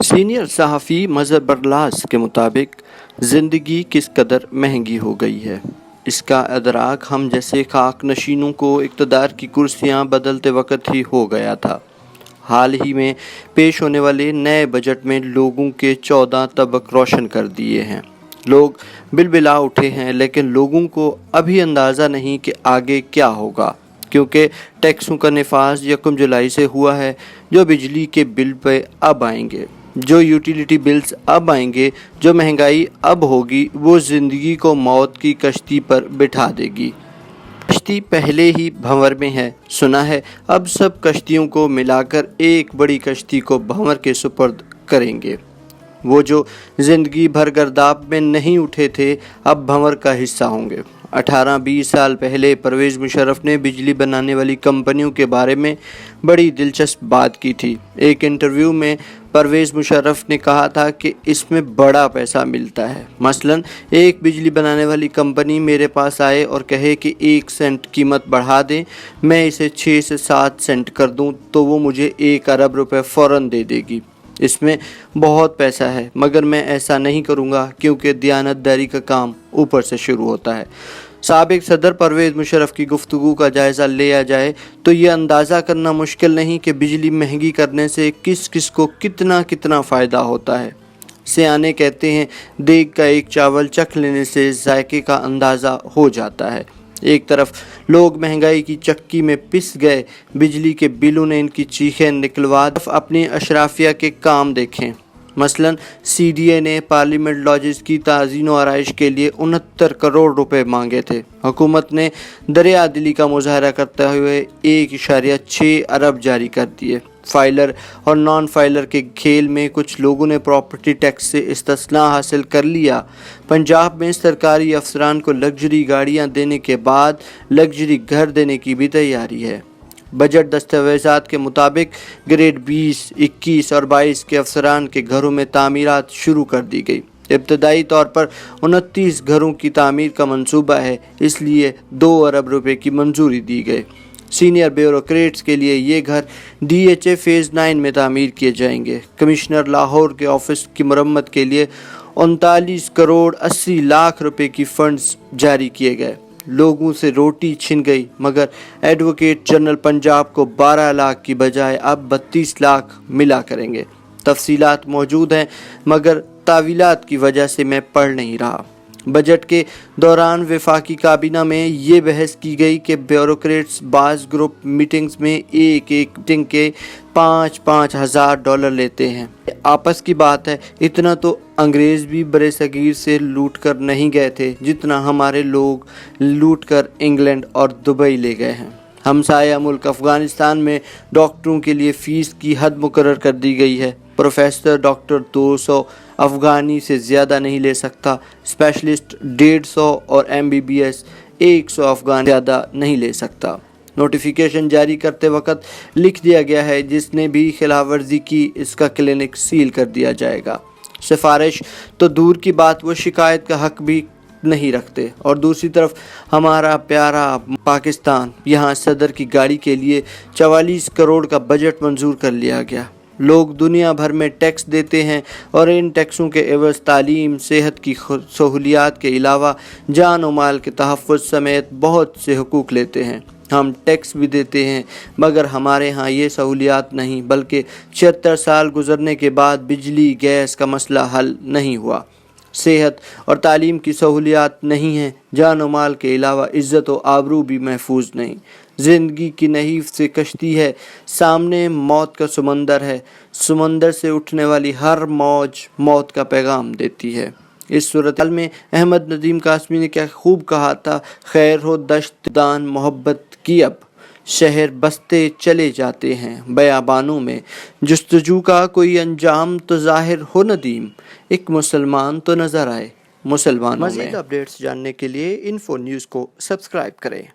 Senior सहाफ़ी मज़हर बरलास के मुताबिक ज़िंदगी किस कदर महंगी हो गई है, इसका अदराक हम जैसे खाक नशीनों को इक़्तिदार की कुर्सियां बदलते वक़्त ही हो गया था। हाल ही में पेश होने वाले नए बजट में लोगों के 14 तबक रोशन कर दिए हैं। लोग बिलबिला उठे हैं, लेकिन लोगों को अभी अंदाज़ा नहीं कि आगे क्या होगा, क्योंकि टैक्सों का नफाज 1 जुलाई से हुआ है। जो बिजली के बिल पे अब आएंगे, जो यूटिलिटी बिल्स अब आएंगे, जो महंगाई अब होगी, वो ज़िंदगी को मौत की कश्ती पर बिठा देगी। कश्ती पहले ही भंवर में है, सुना है अब सब कश्तियों को मिलाकर एक बड़ी कश्ती को भंवर के सुपर्द करेंगे। वो जो ज़िंदगी भर गर्दाब में नहीं उठे थे, अब भंवर का हिस्सा होंगे। 18-20 साल पहले परवेज़ मुशर्रफ ने बिजली बनाने वाली कंपनियों के बारे में बड़ी दिलचस्प बात की थी। एक इंटरव्यू में परवेज़ मुशर्रफ ने कहा था कि इसमें बड़ा पैसा मिलता है। मसलन एक बिजली बनाने वाली कंपनी मेरे पास आए और कहे कि 1 सेंट कीमत बढ़ा दें, मैं इसे 6 से 7 सेंट कर दूं, तो वो मुझे 1 अरब रुपए फ़ौरन दे देगी। इसमें बहुत पैसा है, मगर मैं ऐसा नहीं करूँगा, क्योंकि दियानतदारी का काम ऊपर से शुरू होता है। साबिक सदर परवेज़ मुशर्रफ की गुफ्तगू का जायज़ा लिया जाए तो ये अंदाज़ा करना मुश्किल नहीं कि बिजली महंगी करने से किस किस को कितना कितना फ़ायदा होता है। सियाने कहते हैं, देग का एक चावल चख लेने से जायके का अंदाज़ा हो जाता है। एक तरफ लोग महंगाई की चक्की में पिस गए, बिजली के बिलों ने इनकी चीखें निकलवा अपनी अशराफिया के काम देखें। मसलन CDA ने पार्लियामेंट लॉजेस की ताज़ीन व आराइश के लिए 69 करोड़ रुपए मांगे थे। हुकूमत ने दरिया दिली का मुजाहरा करते हुए 1.6 अरब जारी कर दिए। फाइलर और नॉन फाइलर के खेल में कुछ लोगों ने प्रॉपर्टी टैक्स से इस्तिस्ना हासिल कर लिया। पंजाब में सरकारी अफसरान को लग्जरी गाड़ियां देने के बाद लग्जरी घर देने की भी तैयारी है। बजट दस्तावेज़ात के मुताबिक ग्रेड 20, 21 और 22 के अफसरान के घरों में तामीरात शुरू कर दी गई। इब्तदाई तौर पर 29 घरों की तामीर का मंसूबा है, इसलिए 2 अरब रुपए की मंजूरी दी गई। सीनियर ब्यूरोक्रेट्स के लिए ये घर DHA फेज़ 9 में तामीर किए जाएंगे। कमिश्नर लाहौर के ऑफिस की मरम्मत के लिए 39 करोड़ 80 लाख रुपए की फंड्स जारी किए गए। लोगों से रोटी छिन गई, मगर एडवोकेट जनरल पंजाब को 12 लाख की बजाय अब 32 लाख मिला करेंगे। तफसीलात मौजूद हैं, मगर तावीलात की वजह से मैं पढ़ नहीं रहा। बजट के दौरान वफाकी काबीना में ये बहस की गई कि ब्यूरोक्रेट्स बाज़ ग्रुप मीटिंग्स में एक मीटिंग के 5-5 हज़ार डॉलर लेते हैं। आपस की बात है, इतना तो अंग्रेज़ भी बरे सगीर से लूट कर नहीं गए थे जितना हमारे लोग लूट कर इंग्लैंड और दुबई ले गए हैं। हमसाया मुल्क अफ़गानिस्तान में डॉक्टरों के लिए फ़ीस की हद मुकर्रर कर दी गई है। प्रोफेसर डॉक्टर 200 अफ़गानी से ज़्यादा नहीं ले सकता, स्पेशलिस्ट 150 और MBBS 100 अफ़गान ज़्यादा नहीं ले सकता। नोटिफिकेशन जारी करते वक्त लिख दिया गया है, जिसने भी खिलाफ वर्जी की इसका क्लिनिक सील कर दिया जाएगा। सिफारिश तो दूर की बात, वो शिकायत का हक भी नहीं रखते। और दूसरी तरफ हमारा प्यारा पाकिस्तान, यहाँ सदर की गाड़ी के लिए 44 करोड़ का बजट मंजूर कर लिया गया। लोग दुनिया भर में टैक्स देते हैं और इन टैक्सों के एवज़ तालीम, सेहत की सहूलियात के अलावा जान और माल के तहफ़्फ़ुज़ समेत बहुत से हुकूक लेते हैं। हम टैक्स भी देते हैं, मगर हमारे यहाँ ये सहूलियात नहीं, बल्कि 76 साल गुजरने के बाद बिजली गैस का मसला हल नहीं हुआ। सेहत और तालीम की सहूलियात नहीं हैं, जान और माल के अलावा इज़्ज़त और आबरू भी महफूज नहीं। ज़िंदगी की नहीफ से कश्ती है, सामने मौत का समंदर है। समंदर से उठने वाली हर मौज मौत का पैगाम देती है। इस सूरत में अहमद नदीम कासमी ने क्या खूब कहा था, खैर हो दश्त दान मोहब्बत की, अब शहर बसते चले जाते हैं बयाबानों में, जुस्तजू का कोई अंजाम तो ज़ाहिर हो नदीम, एक मुसलमान तो नज़र आए मुसलमानों में। मज़ीद अपडेट्स जानने के लिए इन्फो न्यूज़ को सब्सक्राइब करें।